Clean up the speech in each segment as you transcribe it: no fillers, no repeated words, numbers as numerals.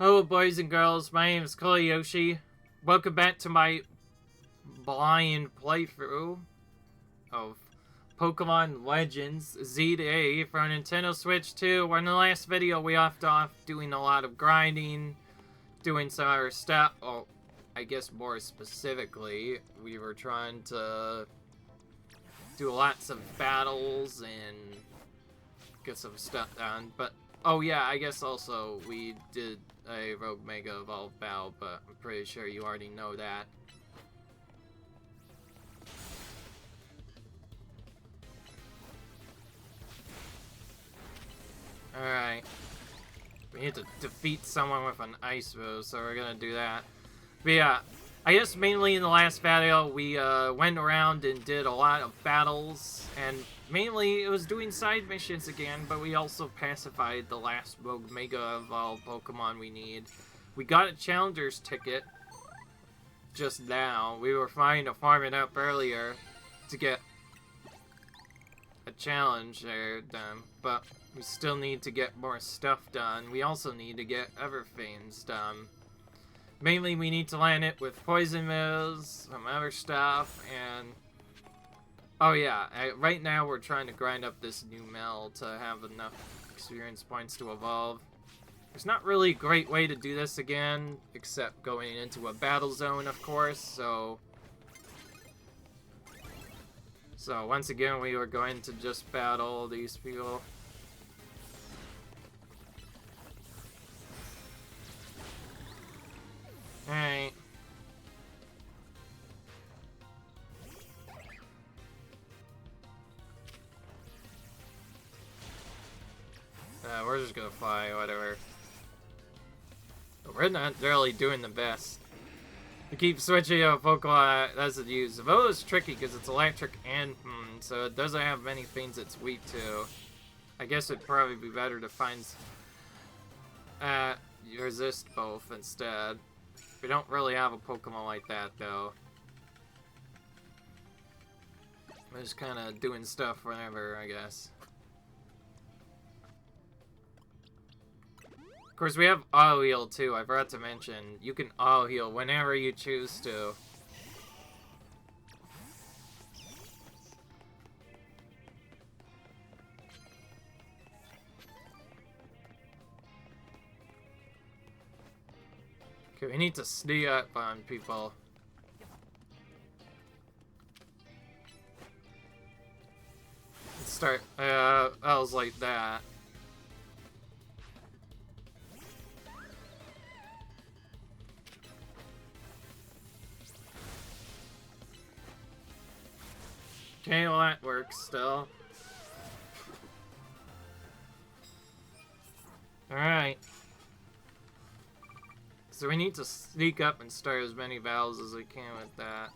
Hello, boys and girls. My name is Koyoshi. Welcome back to my blind playthrough of Pokémon Legends Z-A for Nintendo Switch 2. Where in the last video we left off doing a lot of grinding, doing some other stuff. Oh, I guess more specifically, we were trying to do lots of battles and get some stuff done. But oh yeah, I guess also we did a Rogue Mega Evolve battle, but I'm pretty sure you already know that. Alright. We need to defeat someone with an ice move, so we're gonna do that. But yeah, I guess mainly in the last video, we went around and did a lot of battles, and mainly it was doing side missions again, but we also pacified the last Rogue Mega Evolved Pokemon we need. We got a Challenger's ticket just now. We were trying to farm it up earlier to get a challenge there done, but we still need to get more stuff done. We also need to get other things done. Mainly, we need to land it with poison moves, some other stuff, and oh yeah, right now we're trying to grind up this new Mel to have enough experience points to evolve. There's not really a great way to do this again, except going into a battle zone, of course, so once again, we are going to just battle these people. Alright. We're just gonna fly, whatever. But we're not really doing the best. We keep switching out Pokemon that doesn't use. Evo is tricky because it's electric and so it doesn't have many things it's weak to. I guess it'd probably be better to find resist both instead. We don't really have a Pokemon like that though. We're just kind of doing stuff whenever, I guess. Of course, we have auto heal too. I forgot to mention, you can auto heal whenever you choose to. Okay, we need to sneak up on people. Let's start. I was like that. Okay, well that works still. Alright. So we need to sneak up and start as many battles as we can with that.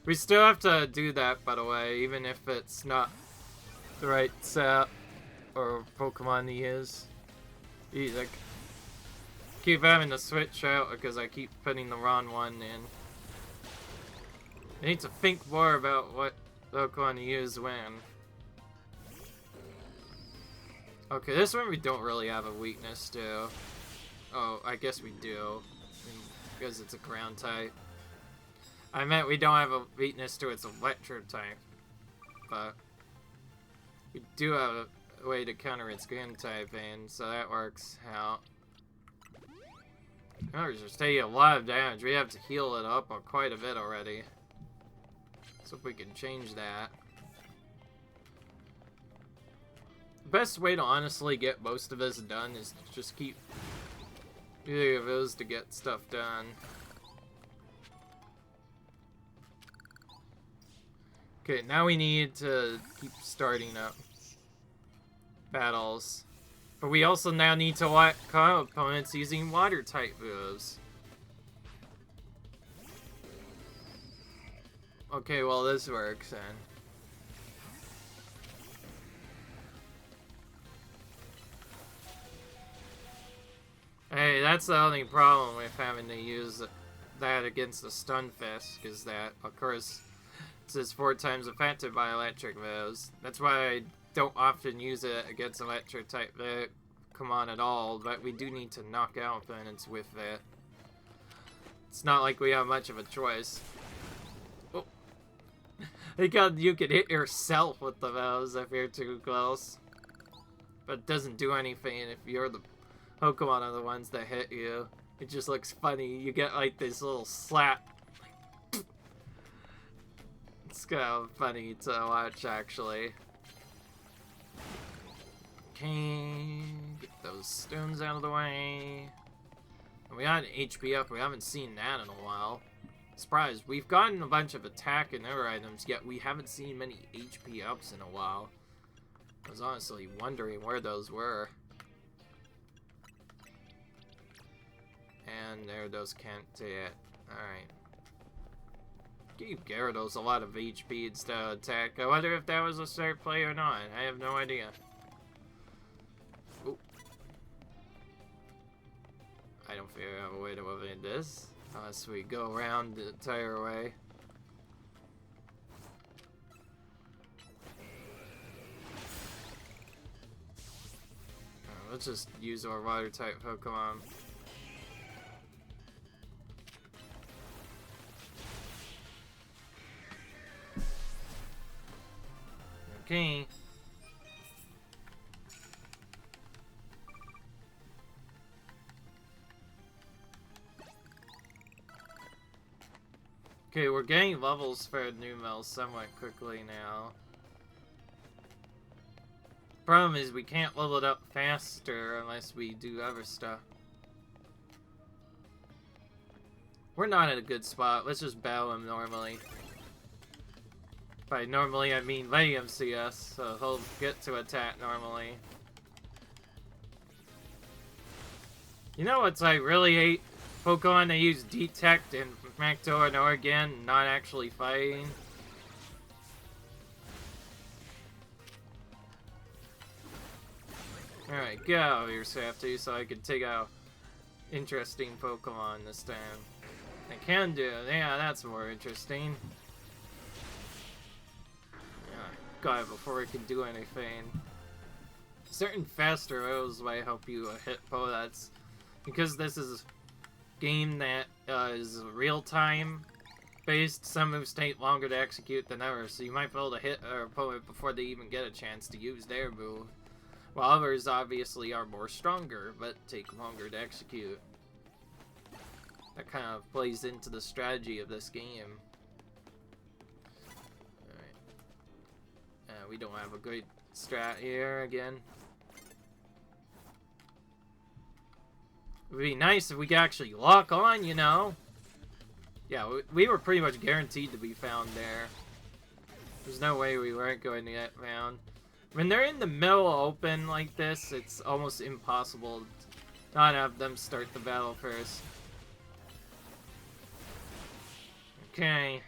We still have to do that, by the way, even if it's not the right set or Pokemon to use. Like, keep having to switch out because I keep putting the wrong one in. I need to think more about what Pokemon to use when. Okay, this one we don't really have a weakness to. Oh, I guess we do. Because it's a ground type. I meant we don't have a weakness to its electro type. But we do have a way to counter its ground typing, so that works out. Oh, we're just taking a lot of damage. We have to heal it up quite a bit already. So if we can change that. The best way to honestly get most of this done is to just keep either of those to get stuff done. Okay, now we need to keep starting up battles. But we also now need to call opponents using water type moves. Okay, well this works then. Hey, that's the only problem with having to use that against the Stun Fist, because that, of course, is 4 times affected by electric moves. That's why I don't often use it against electric type Pokemon at all, but we do need to knock out opponents with it. It's not like we have much of a choice. Oh. Because you can hit yourself with the moves if you're too close. But it doesn't do anything if you're the Pokemon are the ones that hit you. It just looks funny. You get like this little slap. It's kind of funny to watch, actually. Okay, get those stones out of the way. And we got an HP up. We haven't seen that in a while. Surprised. We've gotten a bunch of attack and other items, yet we haven't seen many HP ups in a while. I was honestly wondering where those were. And there those can't do it. Alright. Gave Gyarados a lot of HP instead of attack. I wonder if that was a start play or not. I have no idea. Ooh. I don't figure out a way to avoid this. Unless we go around the entire way. Let's just use our water type Pokemon. Okay. Okay, we're getting levels for Numel somewhat quickly now. Problem is we can't level it up faster unless we do other stuff. We're not in a good spot. Let's just battle him normally. By normally I mean letting him see us, so he'll get to attack normally. You know what's I really hate? Pokemon that use Detect and Macto and Oregon, not actually fighting. Alright, get out of here, Safety, so I can take out interesting Pokemon this time. I can do it. Yeah, that's more interesting. Yeah, got it before it can do anything. Certain faster rows might help you hit Podats. Because this is a game that is real-time based, some moves take longer to execute than others, so you might be able to hit our opponent before they even get a chance to use their move. While others obviously are more stronger, but take longer to execute. That kind of plays into the strategy of this game. Alright. We don't have a great strat here again. It would be nice if we could actually lock on, you know? Yeah, we were pretty much guaranteed to be found there. There's no way we weren't going to get found. When they're in the middle open like this, it's almost impossible to not have them start the battle first. Okay.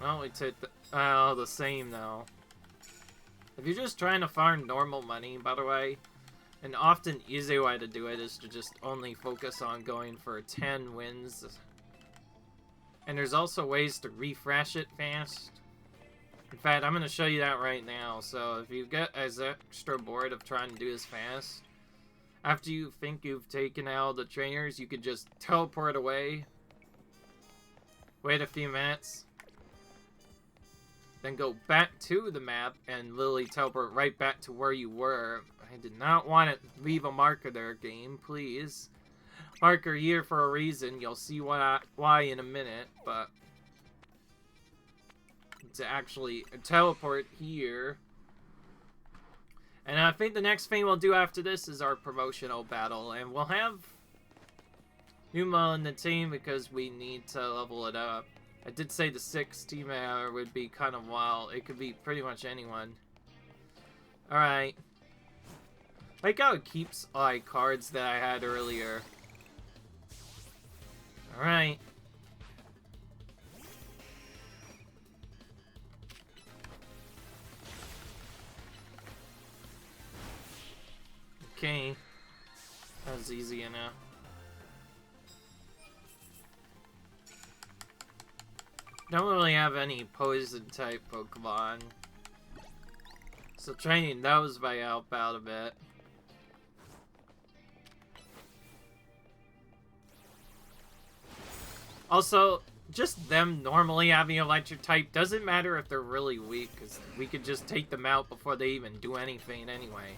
Well, we took the same though. If you're just trying to farm normal money, by the way, an often easy way to do it is to just only focus on going for 10 wins. And there's also ways to refresh it fast. In fact, I'm going to show you that right now. So if you get as extra bored of trying to do this fast, after you think you've taken out the trainers, you could just teleport away. Wait a few minutes. Then go back to the map and literally teleport right back to where you were. I did not want to leave a marker there, game, please. Marker here for a reason. You'll see why in a minute, but to actually teleport here. And I think the next thing we'll do after this is our promotional battle, and we'll have Numa in the team because we need to level it up. I did say the 6 team member would be kind of wild. It could be pretty much anyone. Alright. Like how it keeps like cards that I had earlier. Alright. Okay. That was easy enough. Don't really have any poison type Pokemon. So training those might help out a bit. Also, just them normally having electric type doesn't matter if they're really weak, because we could just take them out before they even do anything anyway.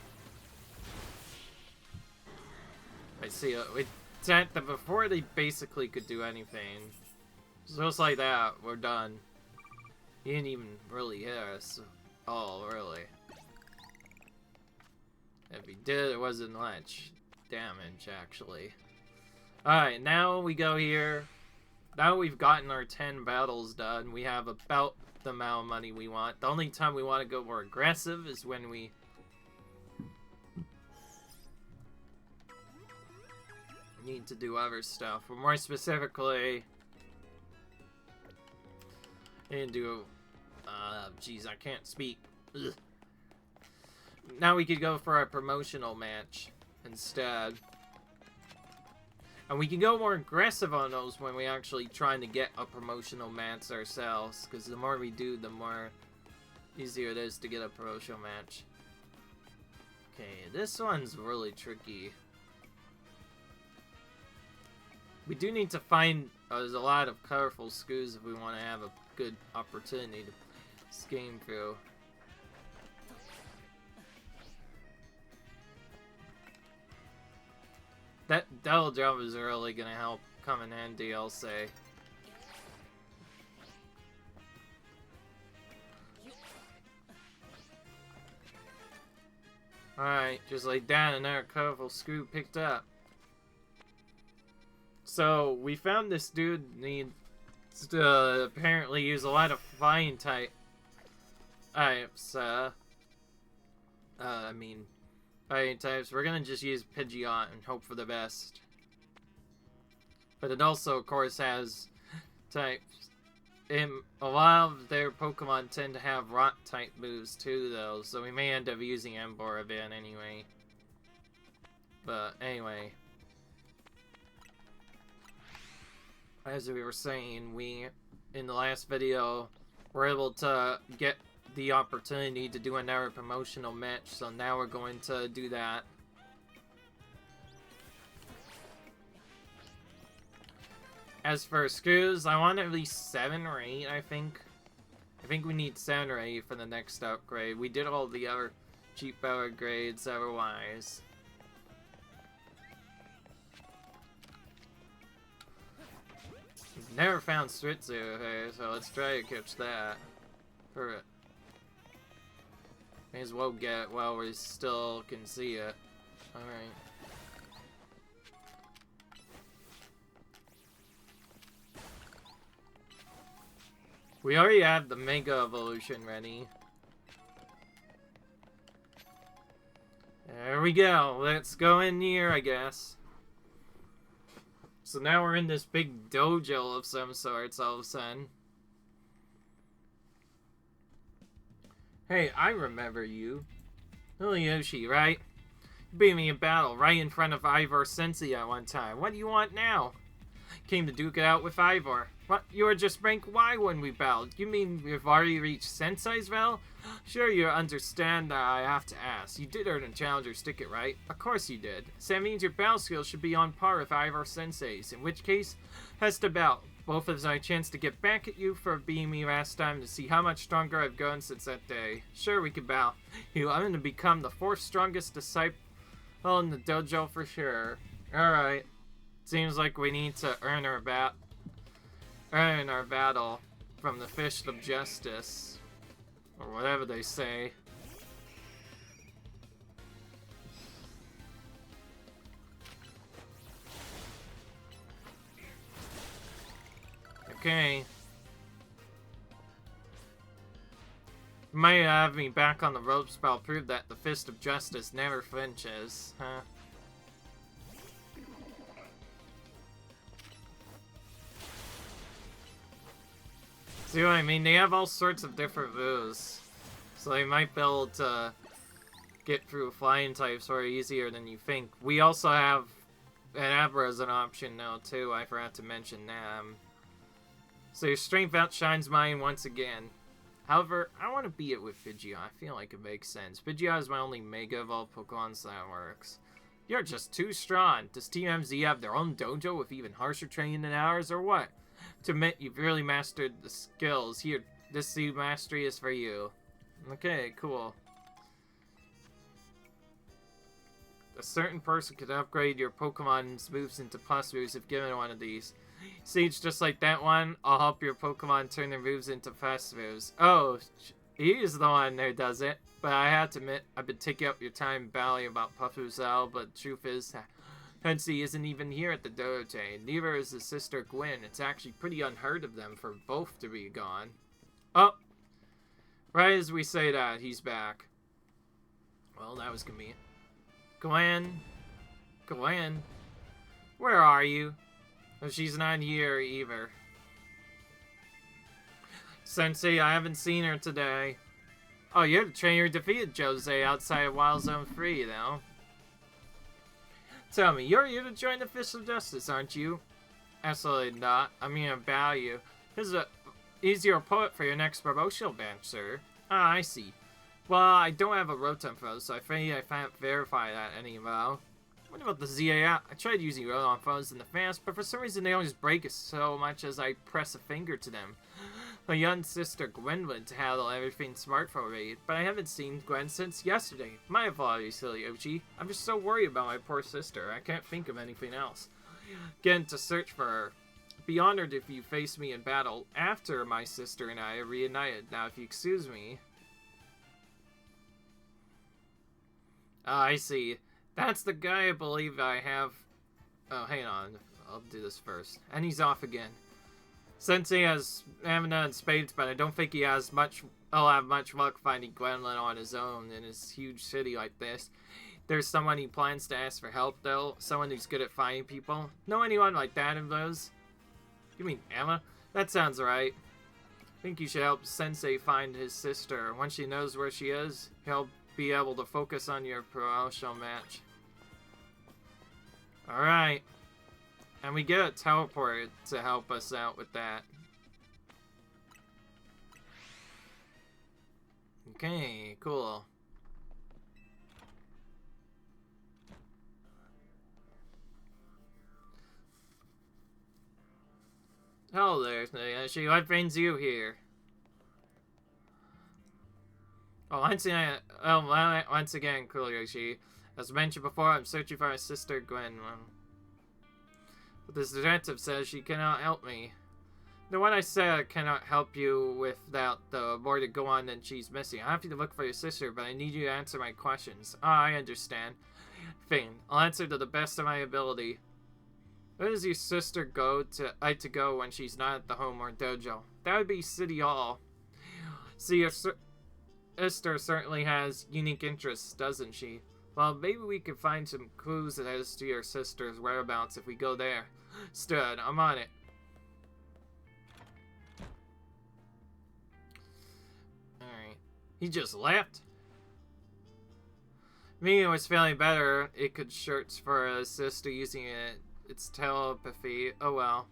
I see it's at the before they basically could do anything. Just like that, we're done. He didn't even really hit us. Oh, really? If he did, it wasn't much damage, actually. Alright, now we go here. Now we've gotten our 10 battles done, we have about the amount of money we want. The only time we want to go more aggressive is when we need to do other stuff. But more specifically, and do, geez, I can't speak. Ugh. Now we could go for a promotional match instead. And we can go more aggressive on those when we actually trying to get a promotional match ourselves. Because the more we do, the more easier it is to get a promotional match. Okay, this one's really tricky. We do need to find, there's a lot of colorful schools if we want to have a good opportunity to play this game through. That double jump is really gonna help come in handy, I'll say. Alright, just like that, another colorful scoop picked up. So, we found this dude needs to apparently use a lot of flying types. Fighting types. We're gonna just use Pidgeot and hope for the best. But it also, of course, has types. A lot of their Pokemon tend to have rock type moves too, though, so we may end up using Ivor a bit anyway. But anyway, as we were saying, we in the last video were able to get the opportunity to do another promotional match, so now we're going to do that. As for screws, I want at least 7 or 8, I think. I think we need 7 or 8 for the next upgrade. We did all the other cheap upgrades otherwise. We've never found Stritzu here, so let's try to catch that. Perfect. May as well get it while we still can see it. Alright. We already have the Mega Evolution ready. There we go. Let's go in here, I guess. So now we're in this big dojo of some sorts all of a sudden. Hey, I remember you. Little Yoshi, right? You beat me in battle right in front of Ivor Sensei at one time. What do you want now? Came to duke it out with Ivor. What? You were just rank Y when we battled. You mean we've already reached Sensei's battle? Sure, you understand that I have to ask. You did earn a Challenger's ticket, right? Of course you did. So that means your battle skills should be on par with Ivor Sensei's. In which case, has to battle. Both of us have a chance to get back at you for beating me last time to see how much stronger I've grown since that day. Sure, we can battle. I'm going to become the 4th strongest disciple in the dojo for sure. Alright. Seems like we need to earn our battle from the Fist of Justice. Or whatever they say. Okay. You might have me back on the ropes, but I'll prove that the Fist of Justice never flinches, huh? See what I mean? They have all sorts of different moves. So they might be able to get through flying types far easier than you think. We also have an Abra as an option now, too. I forgot to mention them. So your strength outshines mine once again. However, I want to beat it with Pidgeot. I feel like it makes sense. Pidgeot is my only Mega Evolved Pokemon, so that works. You're just too strong. Does Team MZ have their own dojo with even harsher training than ours, or what? To admit you've really mastered the skills. Here, this seed mastery is for you. Okay, cool. A certain person could upgrade your Pokemon's moves into plus moves if given one of these. Siege, just like that one, I'll help your Pokemon turn their moves into fast moves. Oh, he's the one who does it. But I have to admit, I've been taking up your time babbling about Puffusal, but the truth is, Hensy isn't even here at the dojo. Neither is his sister Gwen. It's actually pretty unheard of them for both to be gone. Oh! Right as we say that, he's back. Well, that was convenient. Gwen? Gwen? Where are you? Oh, she's not here either. Sensei, I haven't seen her today. Oh, you're the trainer who defeated Jose outside of Wild Zone 3, though. Tell me, you're here to join the Fish of Justice, aren't you? Absolutely not. I mean about you. He's your poet for your next promotional bench, sir. Ah, I see. Well, I don't have a Rotom phone, so I think I can't verify that anyhow. What about the Z-A app? I tried using Rotom phones in the past, but for some reason they always break as so much as I press a finger to them. My young sister Gwen went to handle everything smartphone related, but I haven't seen Gwen since yesterday. My apologies, silly Ochi. I'm just so worried about my poor sister, I can't think of anything else. Again, to search for her. Be honored if you face me in battle after my sister and I are reunited. Now, if you excuse me... Ah, I see. That's the guy I believe I have... Oh, hang on. I'll do this first. And he's off again. Sensei has stamina and spades, but I don't think he'll have much luck finding Gwendolyn on his own in his huge city like this. There's someone he plans to ask for help, though. Someone who's good at finding people. Know anyone like that in those? You mean Emma? That sounds right. I think you should help Sensei find his sister. Once she knows where she is, he'll be able to focus on your promotional match. Alright. And we get a teleport to help us out with that. Okay, cool. Hello there, Yoshi. What brings you here? Oh, once again, cool, Yoshi. As mentioned before, I'm searching for my sister, Gwen. But this detective says she cannot help me. The one I said I cannot help you without the more to go on than she's missing. I have to look for your sister, but I need you to answer my questions. Ah, I understand. Fine. I'll answer to the best of my ability. Where does your sister go when she's not at the home or dojo? That would be City Hall. See, your sister certainly has unique interests, doesn't she? Well, maybe we could find some clues as to your sister's whereabouts if we go there. Stood, I'm on it. Alright. He just left? Me was feeling better. It could search for a sister using its telepathy. Oh well.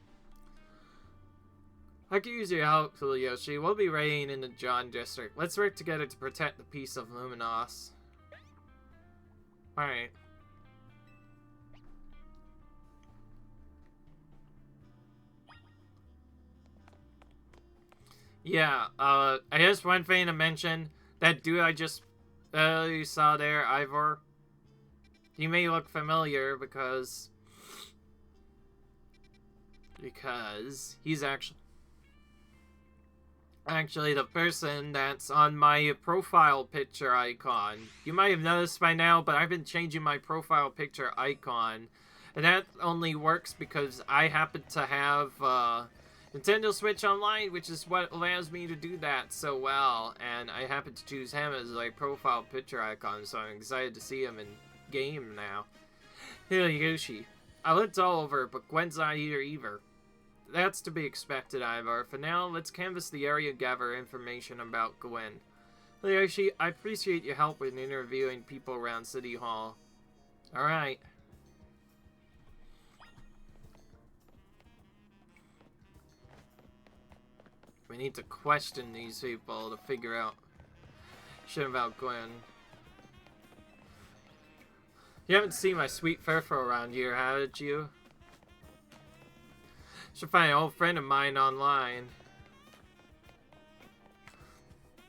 I could use your help, Yoshi. We'll be raiding in the John District. Let's work together to protect the peace of Luminose. Alright. Yeah, I guess one thing to mention, that dude I just you saw there, Ivor, he may look familiar because he's actually the person that's on my profile picture icon. You might have noticed by now, but I've been changing my profile picture icon. And that only works because I happen to have Nintendo Switch Online, which is what allows me to do that so well. And I happen to choose him as my profile picture icon, so I'm excited to see him in game now. Hey, Yoshi. I looked all over, but Gwen's not here either. That's to be expected, Ivor. For now, let's canvass the area and gather information about Gwen. Yoshi, I appreciate your help with interviewing people around City Hall. Alright. We need to question these people to figure out shit about Gwen. You haven't seen my sweet Furfur around here, haven't you? Should find an old friend of mine online.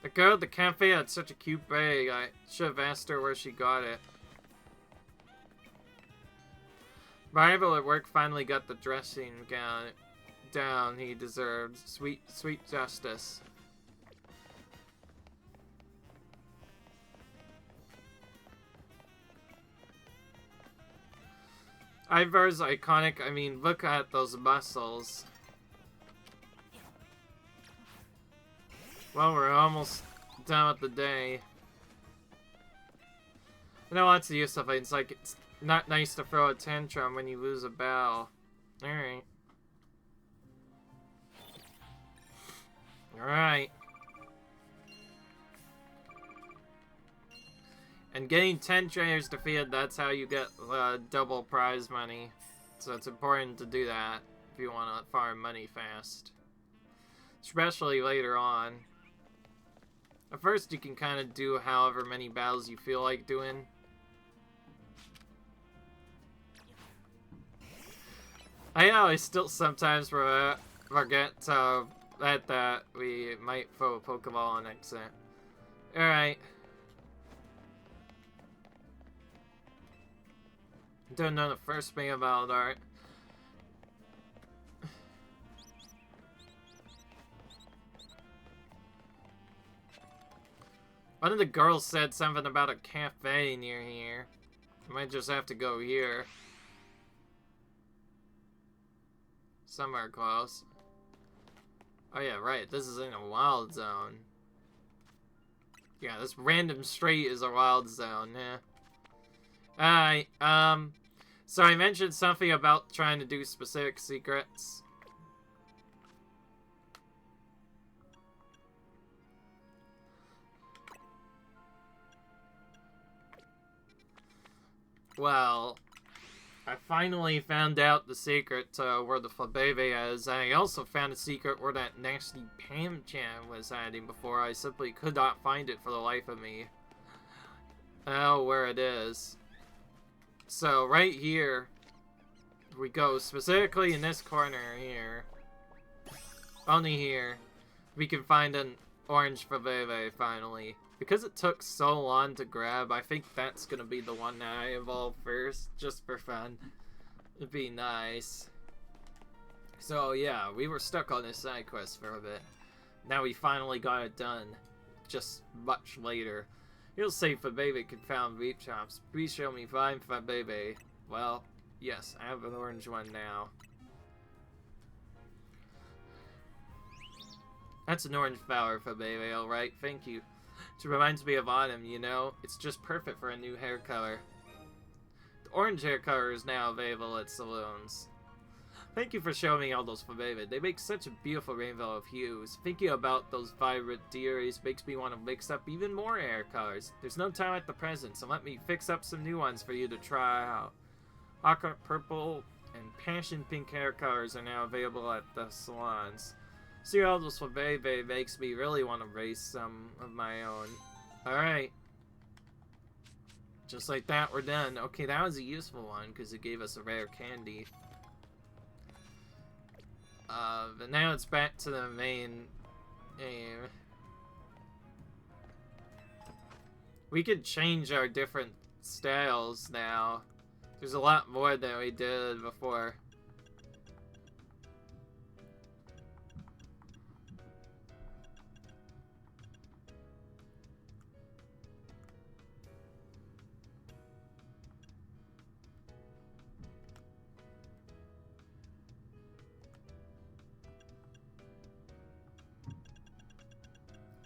The girl at the cafe had such a cute bag. I should have asked her where she got it. My rival at work finally got the dressing gown down he deserved. Sweet, sweet justice. Ivor's iconic. I mean, look at those muscles. Well, we're almost done with the day. You know, what's the use of it? It's like, it's not nice to throw a tantrum when you lose a battle. Alright. Alright. And getting 10 trainers defeated, that's how you get double prize money. So it's important to do that if you want to farm money fast. Especially later on. At first, you can kind of do however many battles you feel like doing. I know I still sometimes forget that we might throw a Pokeball on accident. Alright. Don't know the first thing about art. One of the girls said something about a cafe near here. I might just have to go here. Somewhere close. Oh yeah, right. This is in a wild zone. Yeah, this random street is a wild zone, yeah. Alright, so I mentioned something about trying to do specific secrets. Well, I finally found out the secret to where the Flabebe is, and I also found a secret where that nasty Pam-chan was hiding before. I simply could not find it for the life of me. Oh, where it is. So, right here, we go specifically in this corner here. Only here, we can find an orange Flabebe finally. Because it took so long to grab, I think that's gonna be the one that I evolve first, just for fun. It'd be nice. So yeah, we were stuck on this side quest for a bit. Now we finally got it done. Just much later. You'll say Flabebe can found Veep Shops. Please show me 5 Flabebe. Well, yes, I have an orange one now. That's an orange flower, Flabebe, alright, thank you. It reminds me of autumn, you know? It's just perfect for a new hair color. The orange hair color is now available at saloons. Thank you for showing me all those Flabebe. They make such a beautiful rainbow of hues. Thinking about those vibrant theories makes me want to mix up even more hair colors. There's no time at the present, so let me fix up some new ones for you to try out. Aqua purple and passion pink hair colors are now available at the salons. See all those Flabebe makes me really want to raise some of my own. Alright. Just like that, we're done. Okay, that was a useful one, because it gave us a rare candy. But now it's back to the main aim. We could change our different styles now. There's a lot more than we did before.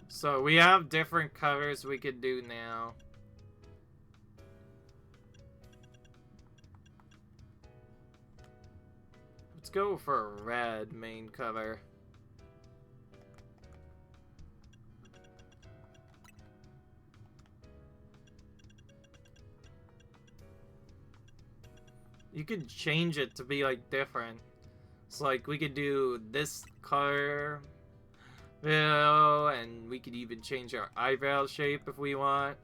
So we have different colors we could do now. Let's go for a red main cover. You could change it to be like different. It's like we could do this color And we could even change our eyebrow shape if we want.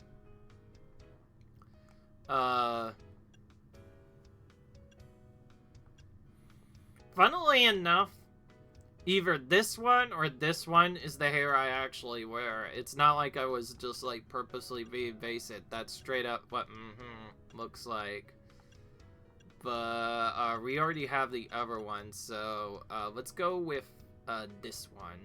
Funnily enough, either this one or this one is the hair I actually wear. It's not like I was just like purposely being basic. That's straight up what looks like. But we already have the other one, so let's go with this one.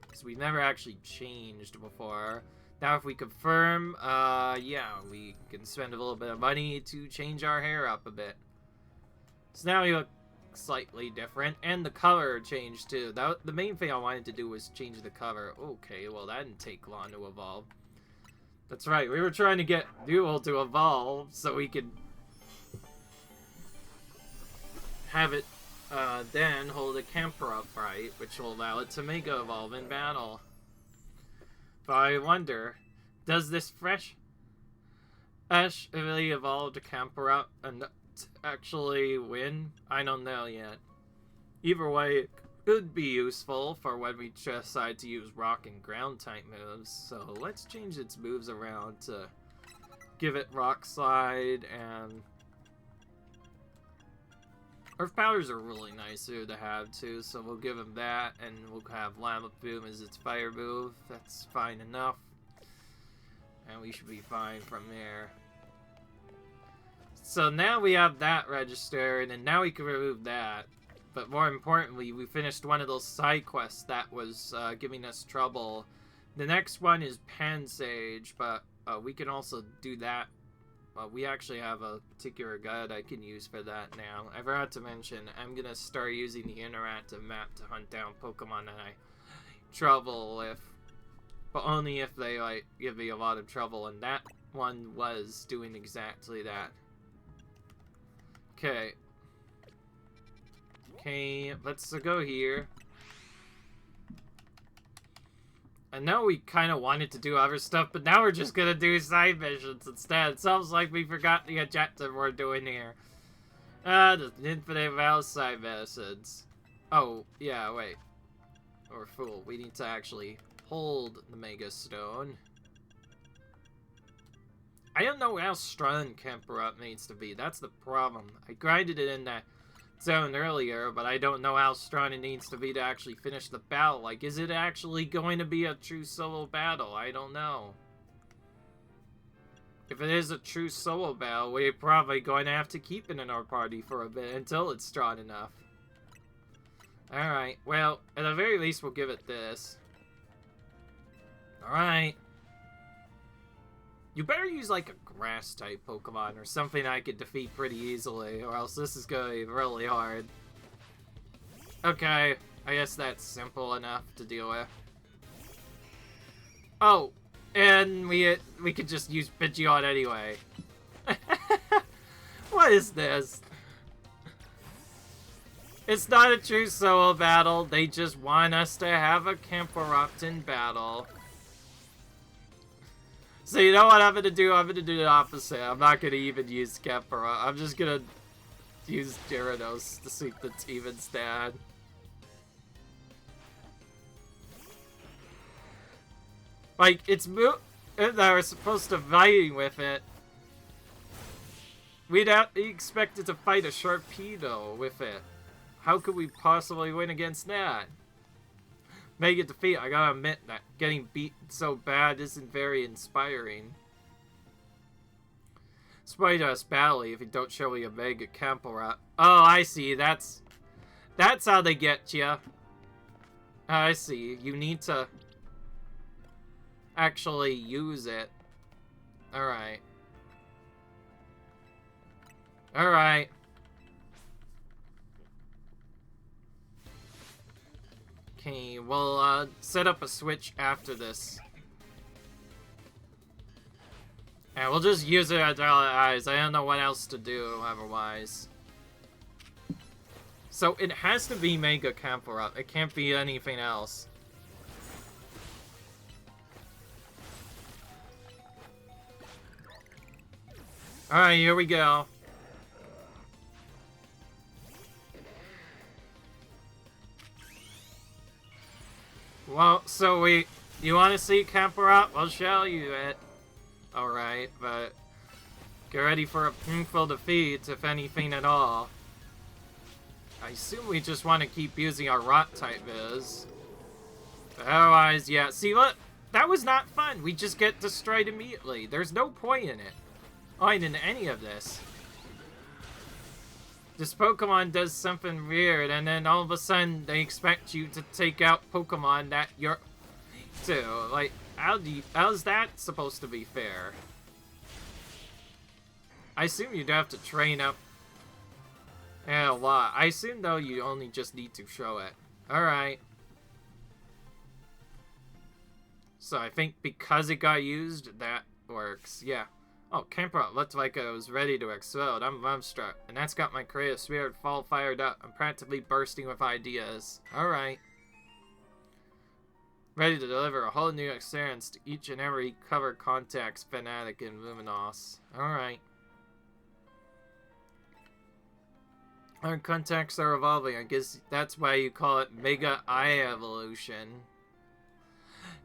Because we've never actually changed before. Now if we confirm, yeah, we can spend a little bit of money to change our hair up a bit. So now we look slightly different, and the color changed too. The main thing I wanted to do was change the cover. Okay, well that didn't take long to evolve. That's right, we were trying to get Duel to evolve so we could have it then hold a camper upright, which will allow it to Mega Evolve in battle. But I wonder, does this fresh really evolved camper up and actually win? I don't know yet. Either way, it could be useful for when we decide to use rock and ground type moves. So let's change its moves around to give it rock slide, and Earth powers are really nice here to have too, so we'll give him that, and we'll have Lava Boom as its fire move. That's fine enough. And we should be fine from there. So now we have that registered, and now we can remove that. But more importantly, we finished one of those side quests that was giving us trouble. The next one is Pansage, but we can also do that. We actually have a particular guide I can use for that now. I forgot to mention, I'm going to start using the interactive map to hunt down Pokemon that I trouble with. But only if they like give me a lot of trouble, and that one was doing exactly that. Okay. Okay, let's go here. I know we kind of wanted to do other stuff, but now we're just gonna do side missions instead. It sounds like we forgot the objective we're doing here. The infinite amount of side missions. Oh, yeah, wait. Or fool, we need to actually hold the Mega Stone. I don't know how strong Camper Up needs to be. That's the problem. I grinded it in that zone earlier, but I don't know how strong it needs to be to actually finish the battle. Like, is it actually going to be a true solo battle? I don't know. If it is a true solo battle, we're probably going to have to keep it in our party for a bit until it's strong enough. Alright, well, at the very least, we'll give it this. Alright. You better use, like, a grass-type Pokemon or something I could defeat pretty easily, or else this is going to be really hard. Okay, I guess that's simple enough to deal with. Oh, and we could just use Pidgeot anyway. What is this? It's not a true solo battle, they just want us to have a Camporopt in battle. So you know what I'm gonna do? I'm gonna do the opposite. I'm not gonna even use Camporopt. I'm just gonna use Gyarados to sweep the team instead. Like, it's if I were supposed to fighting with it, we'd expect it to fight a Sharpedo with it. How could we possibly win against that? Mega defeat, I gotta admit that getting beat so bad isn't very inspiring. Spite us badly if you don't show me a Mega Camporopt. Oh, I see, that's how they get ya. I see, you need to actually use it. Alright. Alright. Okay, we'll set up a switch after this. And we'll just use it as our eyes. I don't know what else to do otherwise. So it has to be Mega Camporopt. It can't be anything else. Alright, here we go. Well, so you want to see Kakarot? We'll show you it. Alright, but get ready for a painful defeat, if anything at all. I assume we just want to keep using our Rock-type Viz. Otherwise, yeah. See, look, that was not fun. We just get destroyed immediately. There's no point in it. In any of this. This Pokemon does something weird, and then all of a sudden they expect you to take out Pokemon that you're to. Like, how's that supposed to be fair? I assume you'd have to train up a lot. I assume, though, you only just need to show it. Alright. So I think because it got used, that works. Yeah. Oh, Kakarot looks like it was ready to explode. I'm dumbstruck, and that's got my creative spirit all fired up. I'm practically bursting with ideas. Alright. Ready to deliver a whole new experience to each and every cover contact's fanatic in Luminose. Alright. Our contacts are evolving. I guess that's why you call it Mega Eye Evolution.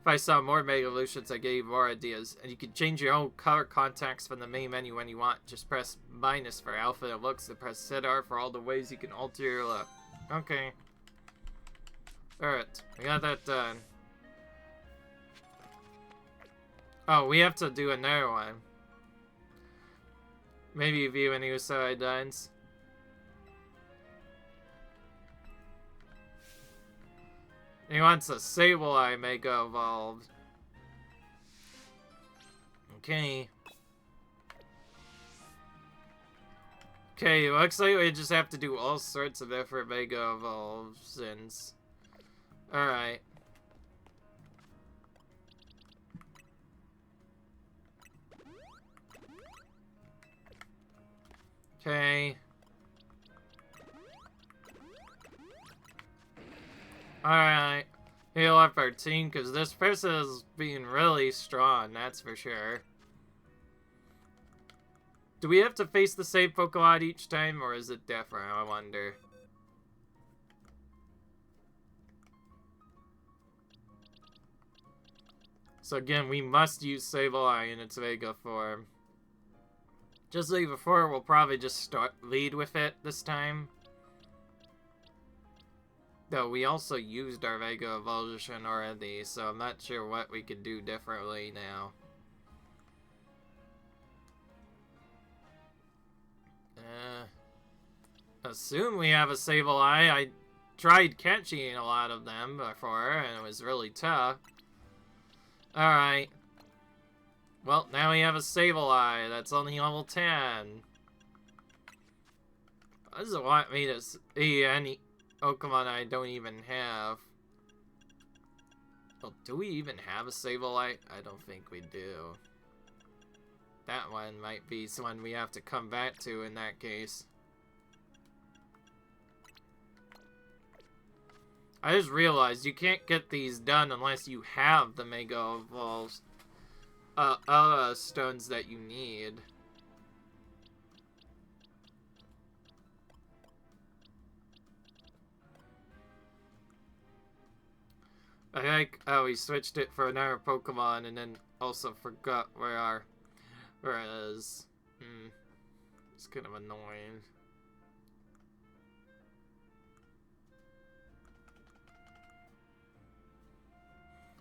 If I saw more Mega Evolutions, I gave more ideas. And you can change your own color contacts from the main menu when you want. Just press minus for alpha and looks, and press ZR for all the ways you can alter your look. Okay. Alright, we got that done. Oh, we have to do another one. Maybe view any side lines. He wants a Sableye Mega Evolved. Okay. Okay, looks like we just have to do all sorts of different Mega Evolutions. Alright. Okay. Alright. Heal up our team, because this person is being really strong, that's for sure. Do we have to face the same Pokemon each time, or is it different? I wonder. So again, we must use Sableye in its Vega form. Just like before, we'll probably just lead with it this time. Though we also used our Vega Evolution already, so I'm not sure what we could do differently now. Assume we have a Sableye. I tried catching a lot of them before, and it was really tough. Alright. Well, now we have a Sableye that's only level 10. Why does it want me to see any Pokemon I don't even have? Well, do we even have a Sableye? I don't think we do. That one might be one we have to come back to in that case. I just realized you can't get these done unless you have the Mega Evolves stones that you need. I like how we switched it for another Pokemon and then also forgot where it is. It's kind of annoying.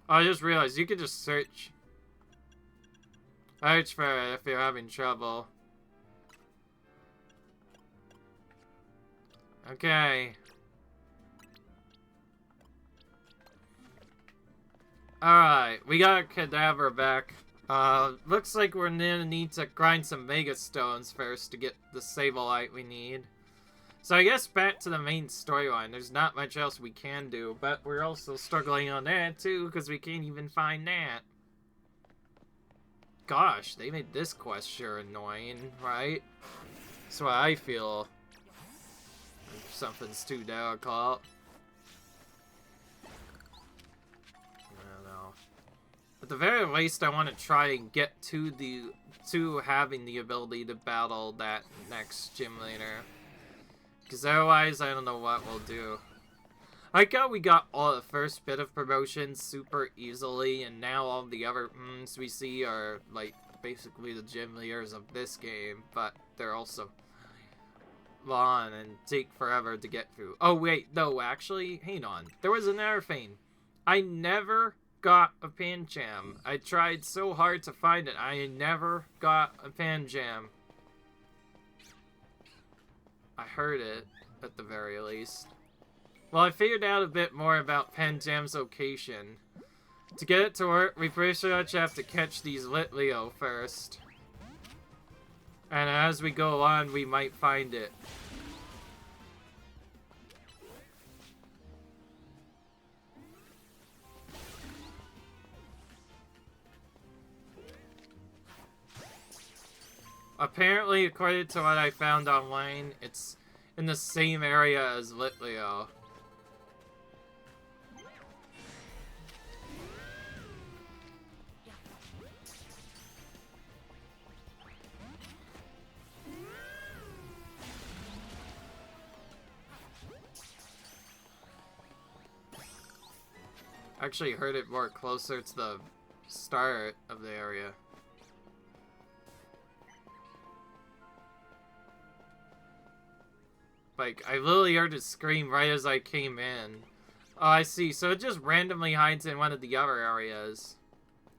I just realized you could just search for it if you're having trouble. Okay. Alright, we got a cadaver back. Looks like we're gonna need to grind some Mega Stones first to get the Sableye we need. So I guess back to the main storyline. There's not much else we can do, but we're also struggling on that too, because we can't even find that. Gosh, they made this quest sure annoying, right? That's what I feel. If something's too difficult. At the very least, I want to try and get to having the ability to battle that next gym leader. Because otherwise, I don't know what we'll do. I got we got all the first bit of promotions super easily, and now all the other we see are like basically the gym leaders of this game, but they're also long and take forever to get through. Oh wait, no, actually, hang on. There was another thing. I never got a Pancham. I tried so hard to find it. I never got a Pancham. I heard it, at the very least. Well, I figured out a bit more about Panjam's location. To get it to work, we pretty much have to catch these Litleo first. And as we go on, we might find it. Apparently, according to what I found online, it's in the same area as Litleo. I actually heard it more closer to the start of the area. Like, I literally heard it scream right as I came in. Oh, I see. So it just randomly hides in one of the other areas.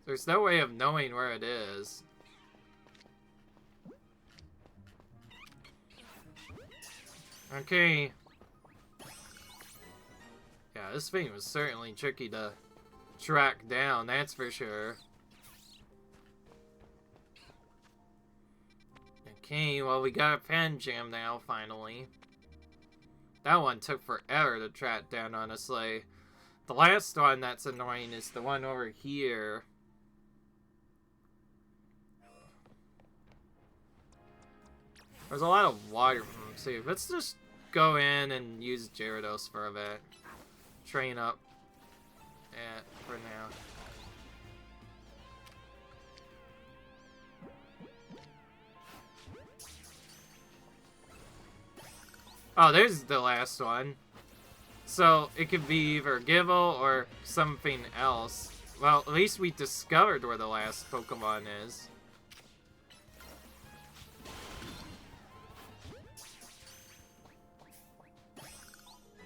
There's no way of knowing where it is. Okay. Yeah, this thing was certainly tricky to track down, that's for sure. Okay, well, we got a Panjam now, finally. That one took forever to track down, honestly. The last one that's annoying is the one over here. There's a lot of water from too. Let's just go in and use Gyarados for a bit. Train up. Yeah, for now. Oh, there's the last one. So, it could be either Gible or something else. Well, at least we discovered where the last Pokemon is.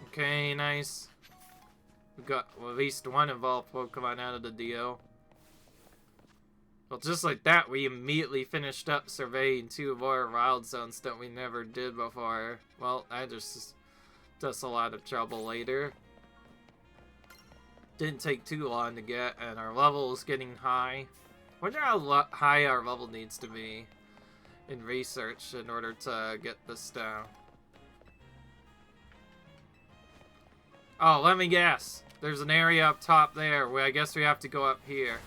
Okay, nice. We got at least one evolved Pokemon out of the deal. Well, just like that, we immediately finished up surveying 2 of our wild zones that we never did before. Well, that just does a lot of trouble later. Didn't take too long to get, and our level is getting high. Wonder how high our level needs to be in research in order to get this down. Oh, let me guess. There's an area up top there where I guess we have to go up here.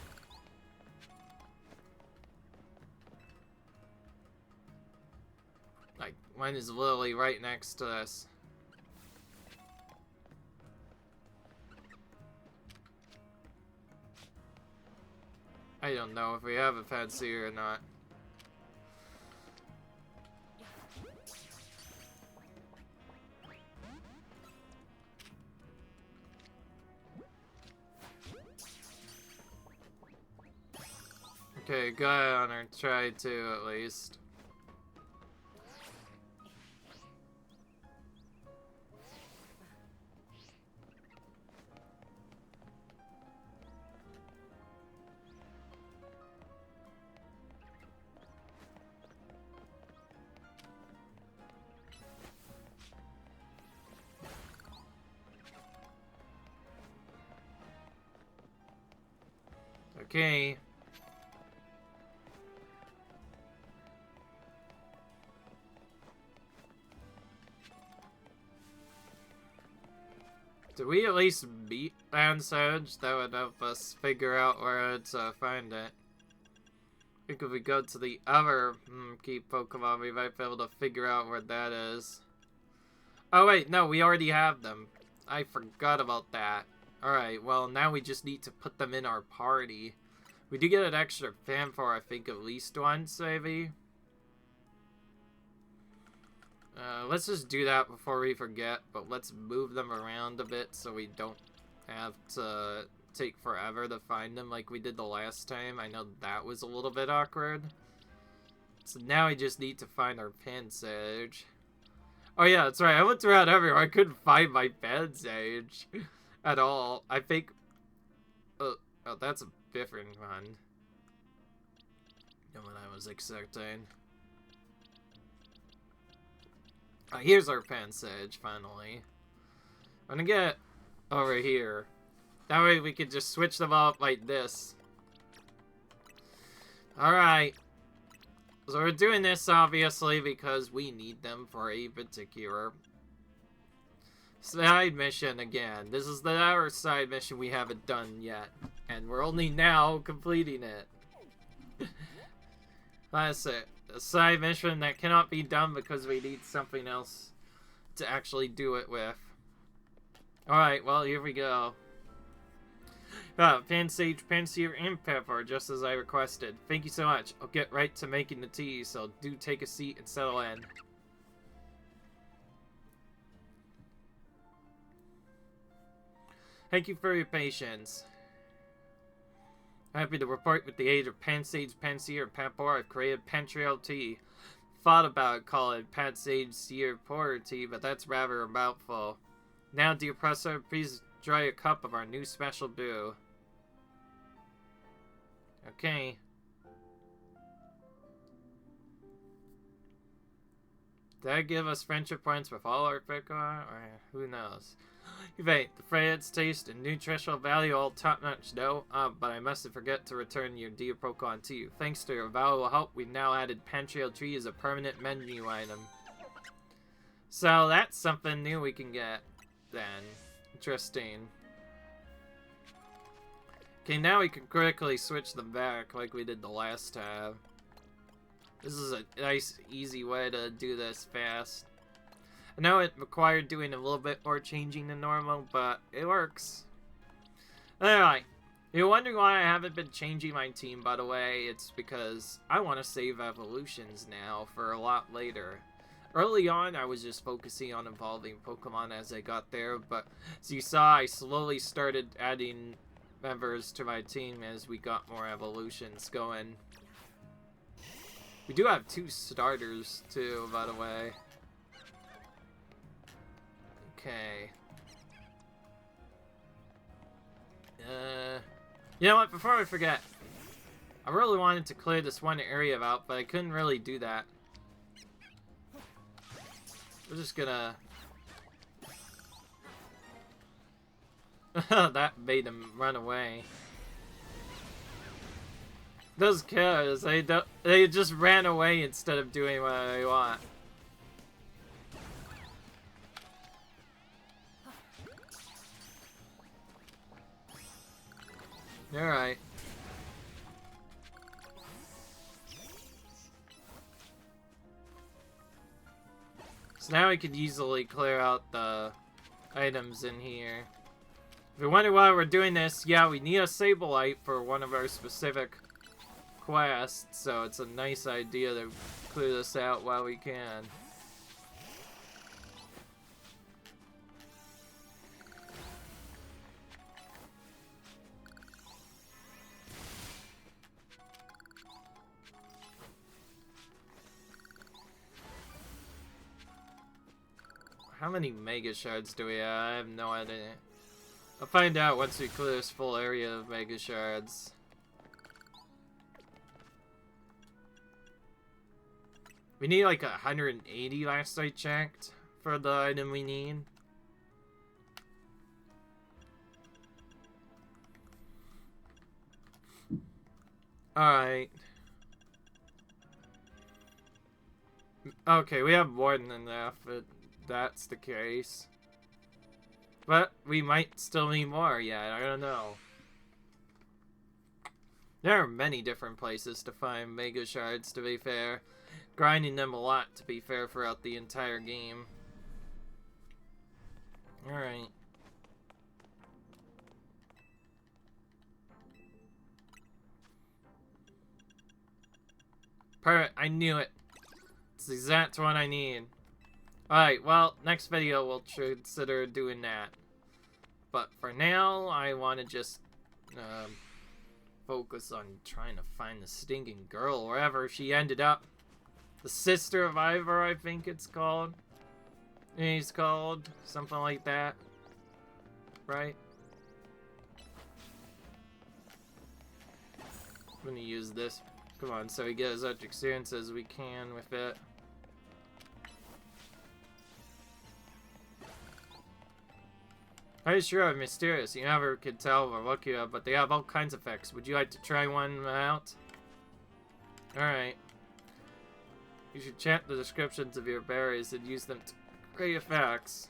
Like, one is literally right next to this. I don't know if we have a fancy or not. Okay, go on or try to at least. Okay. Do we at least beat Lansage? That would help us figure out where to find it. I think if we go to the other key Pokemon, we might be able to figure out where that is. Oh wait, no, we already have them. I forgot about that. Alright, well now we just need to put them in our party. We do get an extra Fanfare, I think, at least once, maybe? Let's just do that before we forget, but let's move them around a bit so we don't have to take forever to find them like we did the last time. I know that was a little bit awkward. So now we just need to find our Pansage. Oh yeah, that's right. I looked around everywhere. I couldn't find my Pansage at all. I think... oh, that's a different one than what I was expecting. Here's our Pansage, finally. I'm gonna get over here. That way we could just switch them up like this. Alright. So we're doing this, obviously, because we need them for a particular side mission again. This is our side mission we haven't done yet. And we're only now completing it. That's it. A side mission that cannot be done because we need something else to actually do it with. Alright, well, here we go. Pansage, Pansear, and Pepper, just as I requested. Thank you so much. I'll get right to making the tea, so do take a seat and settle in. Thank you for your patience. Happy to report with the aid of Pansage, Pansear, and Pepper, I've created Pantrail tea. Thought about calling it Pansage, Sear, Porter tea, but that's rather a mouthful. Now, dear Presser, please dry a cup of our new special brew. Okay. Did that give us friendship points with all our Pokemon? Or who knows? Wait, the fragrance, taste, and nutritional value all top-notch, no? But I mustn't forget to return your dear Pokemon to you. Thanks to your valuable help, we've now added Pantrail Tree as a permanent menu item. So that's something new we can get, then. Interesting. Okay, now we can quickly switch them back like we did the last time. This is a nice, easy way to do this fast. I know it required doing a little bit more changing than normal, but it works. Alright, you're wondering why I haven't been changing my team, by the way. It's because I want to save evolutions now for a lot later. Early on, I was just focusing on evolving Pokemon as I got there, but as you saw, I slowly started adding members to my team as we got more evolutions going. We do have 2 starters, too, by the way. Okay. You know what? Before I forget, I really wanted to clear this one area out, but I couldn't really do that. We're just gonna... that made him run away. Those killers, they just ran away instead of doing what I want. Alright. So now we could easily clear out the items in here. If you wonder why we're doing this, yeah, we need a Sableye for one of our specific quests, so it's a nice idea to clear this out while we can. How many Mega Shards do we have? I have no idea. I'll find out once we clear this full area of Mega Shards. We need like 180 last I checked for the item we need. Alright. Okay, we have more than enough if that's the case. But we might still need more yet, I don't know. There are many different places to find Mega Shards, to be fair. Grinding them a lot, to be fair, throughout the entire game. Alright. Perfect, I knew it. It's the exact one I need. Alright, well, next video we'll consider doing that. But for now, I want to just focus on trying to find the stinking girl wherever she ended up. The sister of Ivor, I think it's called. He's called something like that, right? I'm gonna use this. Come on, so we get as much experience as we can with it. I sure are mysterious. You never can tell or look you up, but they have all kinds of effects. Would you like to try one out? Alright. You should chant the descriptions of your berries and use them to create effects.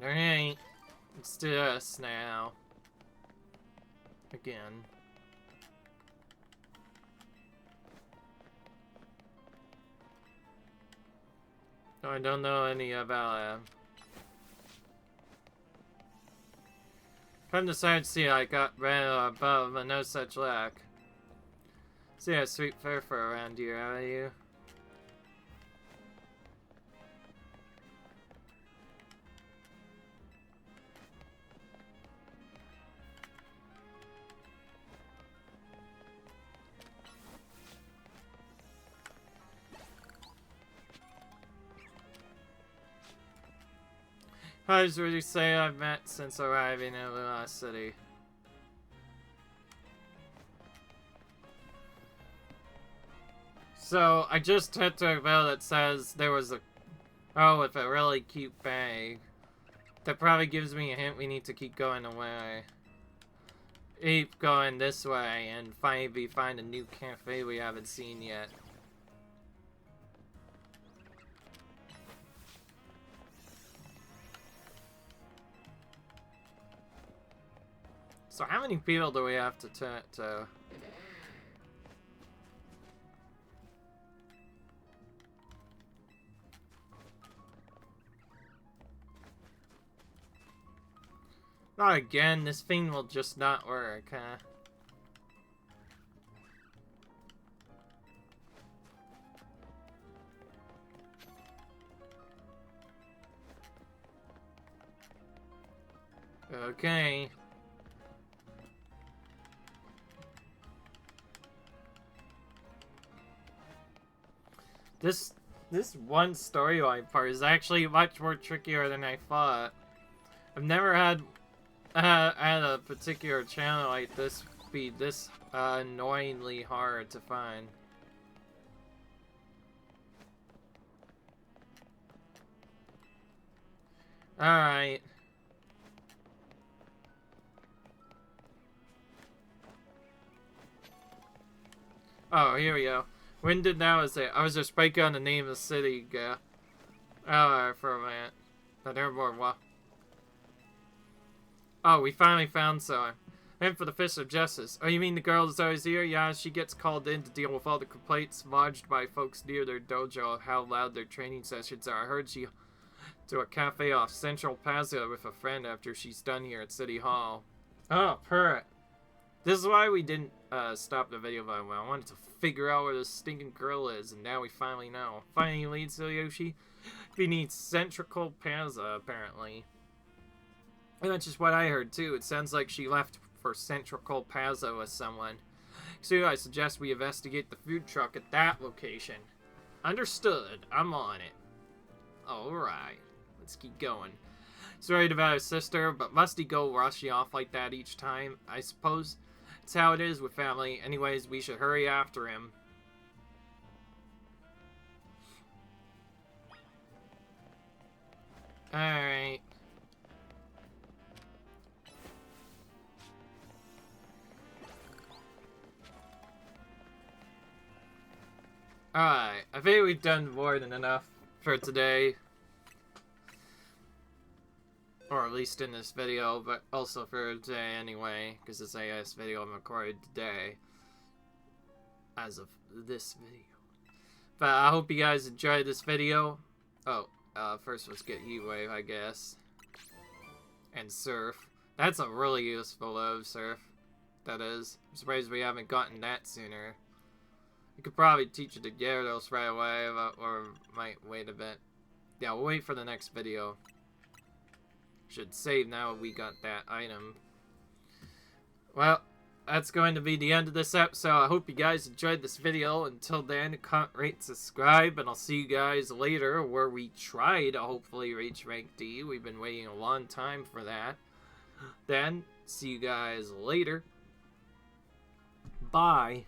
Alright. Let's do this now. Again. Oh, I don't know any about From the side, see, I got ran above, but no such luck. See a sweet fur around here, are you? How does really say I've met since arriving in Luminose City? So, I just hit to a bell that says there was a... Oh, with a really cute bag. That probably gives me a hint we need to keep going away. Keep going this way and maybe find a new cafe we haven't seen yet. So how many people do we have to turn to? Not again, this thing will just not work, huh? Okay. This one storyline part is actually much more trickier than I thought. I've never had a particular channel like this be this annoyingly hard to find. Alright. Oh, here we go. When did now is it? I was just breaking on the name of the city, oh, for a minute. But there more what? Oh, we finally found someone. And for the Fist of Justice. Oh, you mean the girl is always here? Yeah, she gets called in to deal with all the complaints lodged by folks near their dojo of how loud their training sessions are. I heard she to a cafe off Central Plaza with a friend after she's done here at City Hall. Oh, purr. This is why we didn't stop the video by I wanted to figure out where this stinking girl is, and now we finally know. Finding leads to Yoshi? We need Central Plaza, apparently. And that's just what I heard, too. It sounds like she left for Central Plaza with someone. So I suggest we investigate the food truck at that location. Understood. I'm on it. Alright. Let's keep going. Sorry about his sister, but must he go rushing off like that each time? I suppose it's how it is with family. Anyways, we should hurry after him. Alright. Alright, I think we've done more than enough for today. Or at least in this video, but also for today anyway, because it's the last video I'm recording today. As of this video. But I hope you guys enjoyed this video. Oh, first let's get Heat Wave, I guess. And Surf. That's a really useful move, Surf. That is. I'm surprised we haven't gotten that sooner. You could probably teach it to Gyarados right away, or might wait a bit. Yeah, we'll wait for the next video. Should save now we got that item. Well, that's going to be the end of this episode. I hope you guys enjoyed this video. Until then, comment, rate, subscribe, and I'll see you guys later where we try to hopefully reach rank D. We've been waiting a long time for that. Then, see you guys later. Bye.